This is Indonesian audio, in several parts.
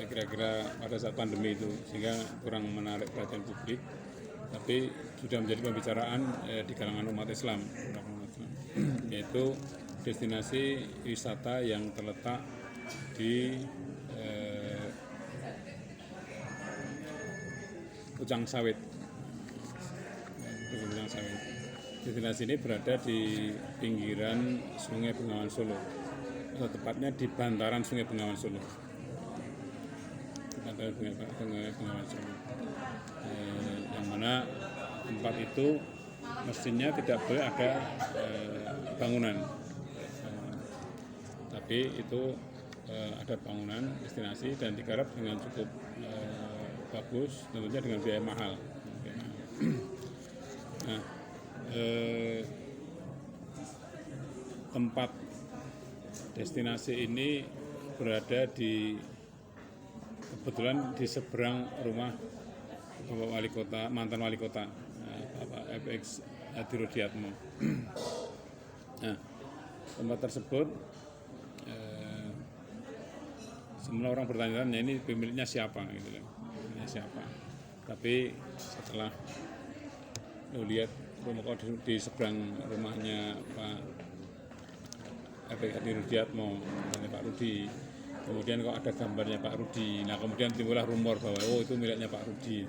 kira-kira pada saat pandemi itu, sehingga kurang menarik perhatian publik, tapi sudah menjadi pembicaraan di kalangan umat Islam, yaitu destinasi wisata yang terletak di Pucang Sawit. Destinasi ini berada di pinggiran Sungai Bengawan Solo, atau tepatnya di bantaran Sungai Bengawan Solo. Yang mana tempat itu mestinya tidak boleh ada bangunan, tapi itu ada bangunan destinasi dan digarap dengan cukup bagus, tentunya dengan biaya mahal. Nah, tempat destinasi ini berada kebetulan di seberang rumah Bapak Wali Kota, mantan Wali Kota, Bapak FX Hadi Rudiatmo. Nah, tempat tersebut semua orang bertanya-tanya ini pemiliknya siapa, gitu loh. Siapa? Tapi setelah lihat rumah di seberang rumahnya Pak FX Hadi Rudiatmo, Pak Rudi, kemudian kok ada gambarnya Pak Rudi. Nah, kemudian timbullah rumor bahwa itu miliknya Pak Rudi.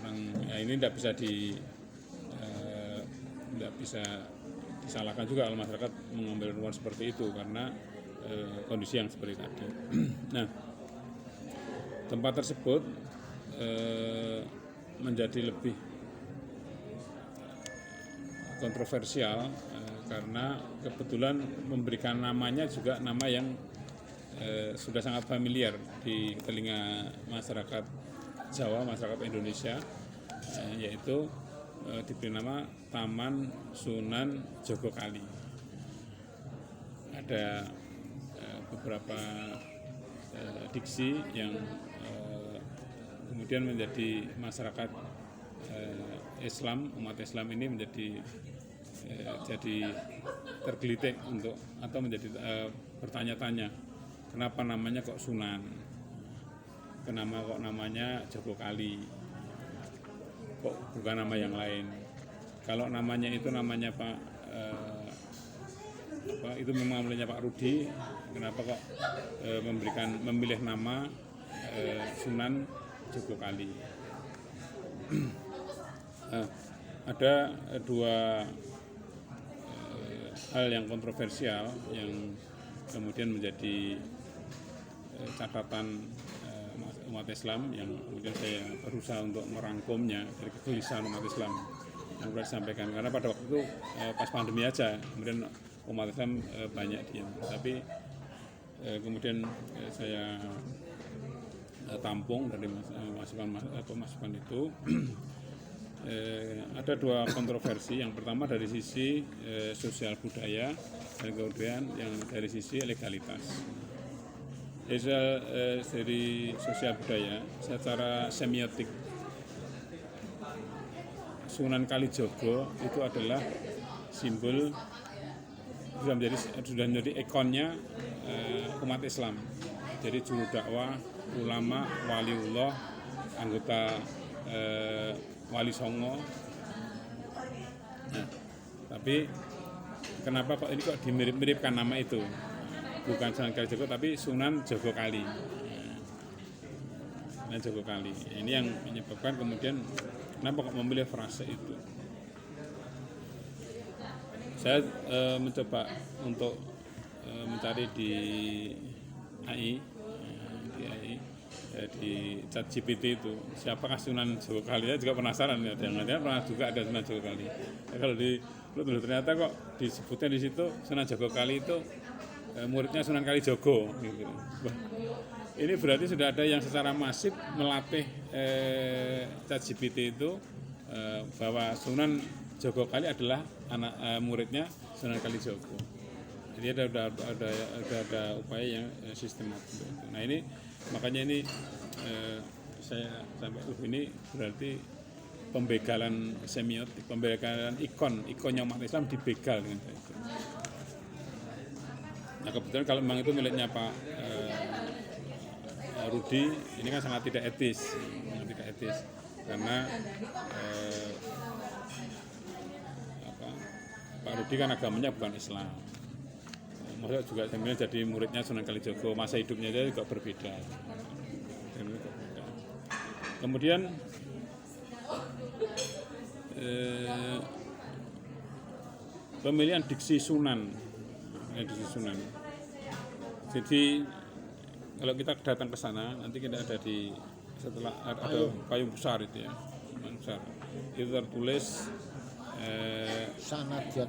Orang ya ini tidak bisa disalahkan juga kalau masyarakat mengambil rumor seperti itu karena kondisi yang seperti tadi. Nah, tempat tersebut menjadi lebih kontroversial karena kebetulan memberikan namanya juga nama yang sudah sangat familiar di telinga masyarakat Jawa, masyarakat Indonesia, yaitu diberi nama Taman Sunan Jogokali. Ada beberapa diksi yang kemudian menjadi masyarakat Islam, umat Islam ini menjadi jadi tergelitik atau menjadi bertanya-tanya, kenapa namanya kok Sunan, kenapa kok namanya Jogokali, kok bukan nama yang lain. Kalau namanya itu namanya itu memang miliknya Pak Rudi, kenapa kok memilih nama Sunan Jogokali. Ada dua hal yang kontroversial yang kemudian menjadi catatan umat Islam yang kemudian saya berusaha untuk merangkumnya dari kegelisahan umat Islam yang sudah disampaikan, karena pada waktu itu pas pandemi aja kemudian umat Islam banyak diam, tapi kemudian saya tampung dari masukan itu. Ada dua kontroversi. Yang pertama dari sisi sosial budaya dan kemudian yang dari sisi legalitas. Dari sosial budaya secara semiotik, Sunan Kalijogo itu adalah simbol, sudah menjadi ikonnya umat Islam. Jadi juru dakwah, ulama, waliullah, anggota Wali Songo. Nah, tapi kenapa kok dimirip-miripkan nama itu? Bukan Sunan Kalijogo tapi Sunan Jogokali. Sunan Jogokali. Ini yang menyebabkan kemudian kenapa kok memilih frase itu? Saya mencoba untuk mencari di AI, di ChatGPT itu siapakah Sunan Jogokali. Saya juga penasaran ya, jangan-jangan pernah juga ada Sunan Jogokali. Ya, kalau ternyata kok disebutnya di situ Sunan Jogokali itu muridnya Sunan Kalijogo gitu. Ini berarti sudah ada yang secara masif melatih ChatGPT itu bahwa Sunan Jogokali adalah muridnya Sunan Kalijogo. Jadi ada upaya yang sistematis. Nah ini makanya ini saya sampai ini berarti pembegalan semiotik, pembegalan ikonnya umat Islam dibegal dengan itu. Nah kebetulan kalau memang itu miliknya Pak Rudi ini kan sangat tidak etis karena Pak Rudi kan agamanya bukan Islam. Masa juga sebenarnya jadi muridnya Sunan Kalijogo, masa hidupnya dia juga berbeda. Kemudian pemilihan diksi Sunan. Jadi kalau kita datang ke sana, nanti kita ada di setelah ada payung besar itu ya, besar. Itu tertulis Sanajan.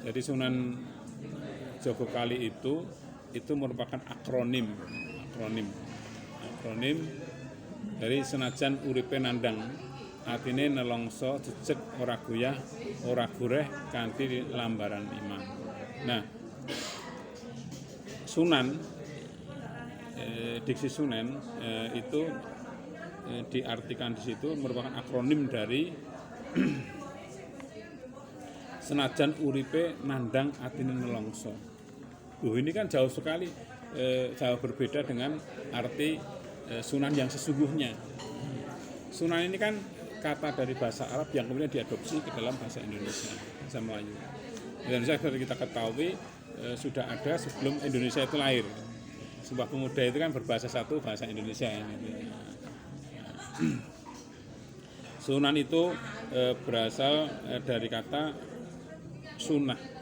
Jadi Sunan Jogokali itu merupakan akronim dari senajan uripe nandang, artine nelongso jejeg ora goyah ora goreh kanthi lambaran iman. Nah, Sunan diksi Sunan itu diartikan di situ merupakan akronim dari senajan uripe nandang atine nelongso. Ini kan jauh sekali, jauh berbeda dengan arti Sunan yang sesungguhnya. Sunan ini kan kata dari bahasa Arab yang kemudian diadopsi ke dalam bahasa Indonesia, bahasa Melayu. Indonesia seperti kita ketahui sudah ada sebelum Indonesia itu lahir. Sebuah pemuda itu kan berbahasa satu bahasa Indonesia. Sunan itu berasal dari kata sunnah.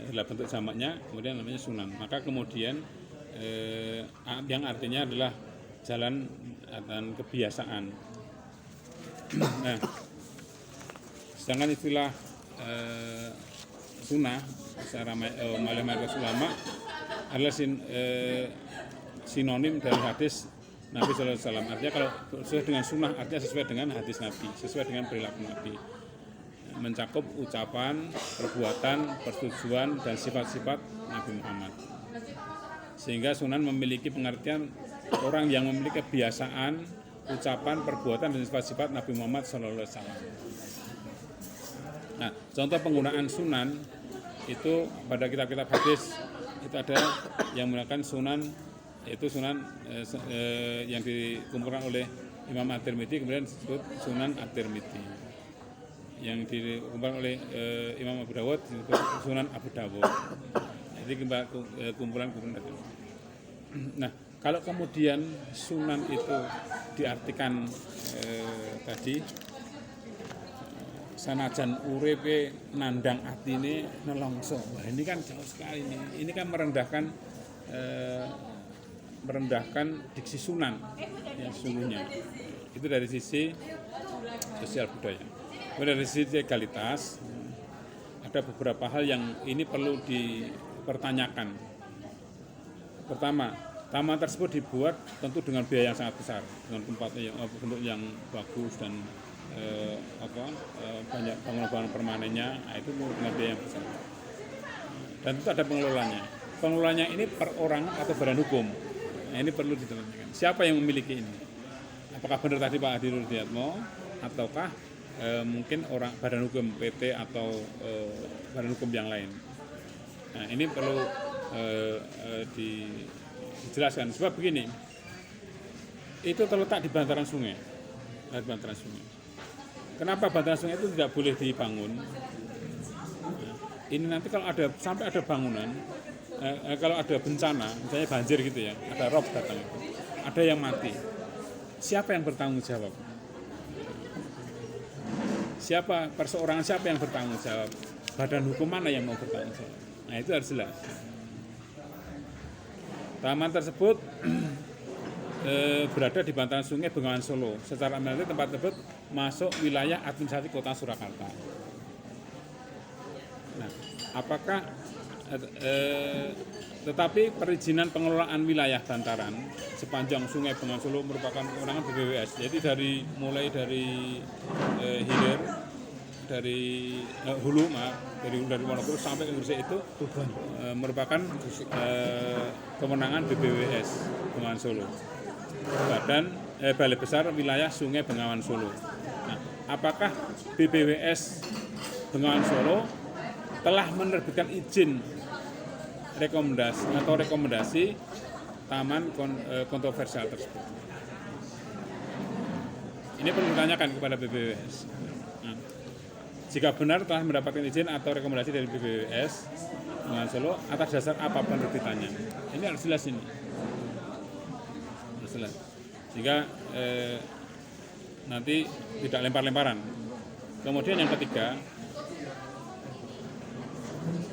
Adalah bentuk jamaknya, kemudian namanya Sunan. Maka kemudian yang artinya adalah jalan dan kebiasaan. Nah, sedangkan istilah sunnah secara oleh mayoritas ulama adalah sinonim dari hadis Nabi Sallallahu Alaihi Wasallam. Artinya kalau sesuai dengan sunnah, artinya sesuai dengan hadis Nabi, sesuai dengan perilaku Nabi, mencakup ucapan, perbuatan, persetujuan dan sifat-sifat Nabi Muhammad. Sehingga Sunan memiliki pengertian orang yang memiliki kebiasaan, ucapan, perbuatan dan sifat-sifat Nabi Muhammad SAW. Nah, contoh penggunaan Sunan itu pada kitab-kitab hadis itu ada yang menggunakan Sunan, yaitu Sunan yang dikumpulkan oleh Imam At-Tirmidzi, kemudian disebut Sunan At-Tirmidzi. Yang dikumpulkan oleh Imam Abu Dawud disebut Sunan Abu Dawud. Jadi kumpulan itu. Nah, kalau kemudian Sunan itu diartikan tadi sanajan uripe nandang atine nelongso. Wah, ini kan jauh sekali ini. Ini kan merendahkan diksi Sunan yang sesungguhnya. Itu dari sisi sosial budaya. Dari sisi legalitas ada beberapa hal yang ini perlu dipertanyakan. Pertama, taman tersebut dibuat tentu dengan biaya yang sangat besar, dengan tempatnya bentuk yang bagus dan banyak bangunan permanennya, itu dengan biaya yang besar. Dan itu ada pengelolanya. Pengelolanya ini per orang atau badan hukum. Nah, ini perlu ditentukan. Siapa yang memiliki ini? Apakah benar tadi Pak Hadi Rudiatmo ataukah mungkin orang badan hukum PT atau badan hukum yang lain? Nah, ini perlu dijelaskan. Sebab begini, itu terletak di bantaran sungai. Kenapa bantaran sungai itu tidak boleh dibangun? Ini nanti kalau sampai ada bangunan, kalau ada bencana, misalnya banjir gitu ya, ada rob datang itu, ada yang mati, siapa yang bertanggung jawab? Siapa yang bertanggung jawab? Badan hukum mana yang mau bertanggung jawab? Nah, itu harus jelas. Taman tersebut berada di bantaran sungai Bengawan Solo. Secara administratif tempat tersebut masuk wilayah administratif Kota Surakarta. Nah, apakah tetapi perizinan pengelolaan wilayah bantaran sepanjang Sungai Bengawan Solo merupakan kewenangan BPWS. Jadi mulai dari hilir, dari hulu, dari Wonogiri sampai ke Gresik itu merupakan kewenangan BPWS Bengawan Solo. Balai Besar Wilayah Sungai Bengawan Solo. Nah, apakah BPWS Bengawan Solo telah menerbitkan izin rekomendasi taman kontroversial tersebut. Ini perlu ditanyakan kepada BPWS. Nah, jika benar telah mendapatkan izin atau rekomendasi dari BPWS Bengawan Solo atas dasar apa penerbitannya, ini harus jelas ini. Harus jelas. Sehingga nanti tidak lempar-lemparan. Kemudian yang ketiga,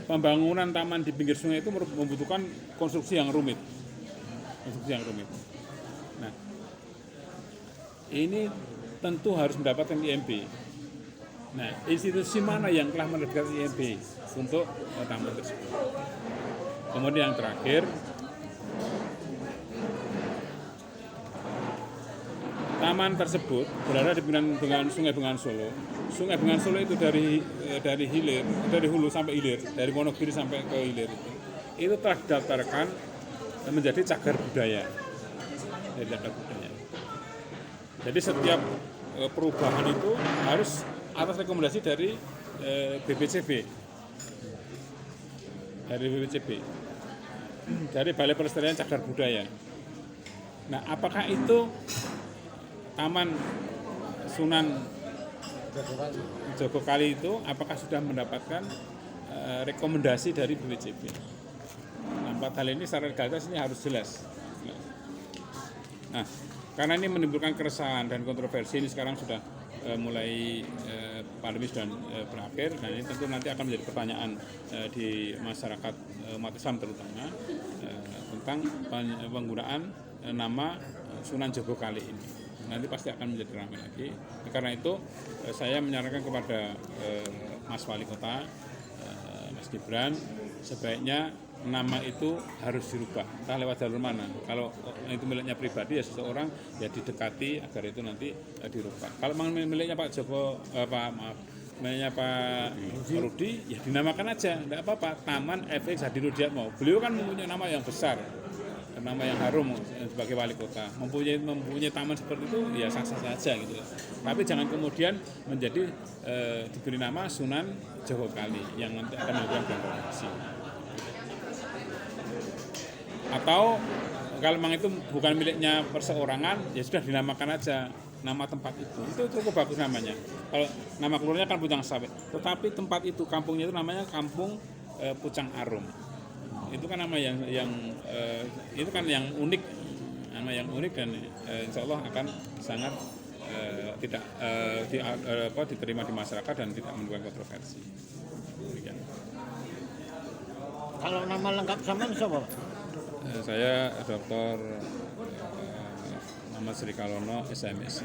pembangunan taman di pinggir sungai itu membutuhkan konstruksi yang rumit. Nah, ini tentu harus mendapatkan IMB. Nah, institusi mana yang telah menerbitkan IMB untuk taman tersebut? Kemudian yang terakhir, taman tersebut berada di pinggiran Sungai Bengawan Solo. Sungai Bengawan Solo itu dari hulu sampai hilir, dari Wonogiri sampai ke hilir itu telah didaftarkan menjadi cagar budaya. Jadi setiap perubahan itu harus atas rekomendasi dari BPCB, dari Balai Pelestarian Cagar Budaya. Nah, apakah itu Taman Sunan Jogokali itu apakah sudah mendapatkan rekomendasi dari BPCB? Nah, 4 hal ini secara legalitas ini harus jelas. Nah, karena ini menimbulkan keresahan dan kontroversi, ini sekarang sudah mulai pandemi sudah berakhir, dan ini tentu nanti akan menjadi pertanyaan di masyarakat umat Islam terutama tentang penggunaan nama Sunan Jogokali ini. Nanti pasti akan menjadi ramai lagi. Karena itu saya menyarankan kepada Mas Wali Kota, Mas Gibran, sebaiknya nama itu harus dirubah, entah lewat jalur mana. Kalau itu miliknya pribadi ya seseorang ya didekati agar itu nanti dirubah. Kalau miliknya Pak miliknya Pak Rudi ya dinamakan aja, tidak apa-apa. Taman FX Hadi Rudiatmo. Beliau kan mempunyai nama yang besar, nama yang harum sebagai wali kota. Mempunyai taman seperti itu ya sah-sah saja gitu. Tapi jangan kemudian menjadi diberi nama Sunan Jogokali yang nanti akan melakukan kontroversi. Atau kalau memang itu bukan miliknya perseorangan, ya sudah dinamakan aja nama tempat itu cukup bagus namanya. Kalau nama keluarnya kan Pucang Sawit, tetapi tempat itu, kampungnya itu namanya Kampung Pucang Arum. Itu kan nama yang itu kan yang unik, nama yang unik, dan insya Allah akan sangat diterima di masyarakat dan tidak menimbulkan kontroversi. Demikian. Kalau nama lengkap sama siapa? Saya Dr. Muhammad Sri Kalono, SMS.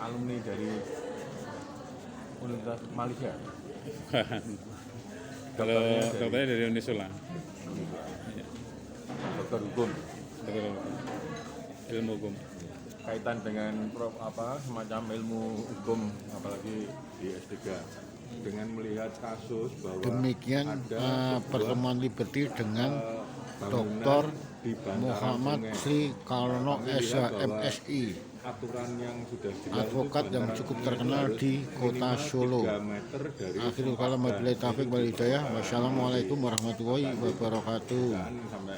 Alumni dari Universitas Malaysia. Kalau dokternya dari Unisula. Dokter hukum. Ilmu hukum. Kaitan dengan semacam ilmu hukum, apalagi di S3. Dengan melihat kasus bahwa demikian ada pertemuan Liberty dengan Dr. Muhammad Sri Kalono SH MSI, aturan yang sudah jelas, advokat yang cukup terkenal di kota Solo. Akhirul kalam wabillahi taufiq wal hidayah. Wassalamualaikum warahmatullahi wabarakatuh. Sampai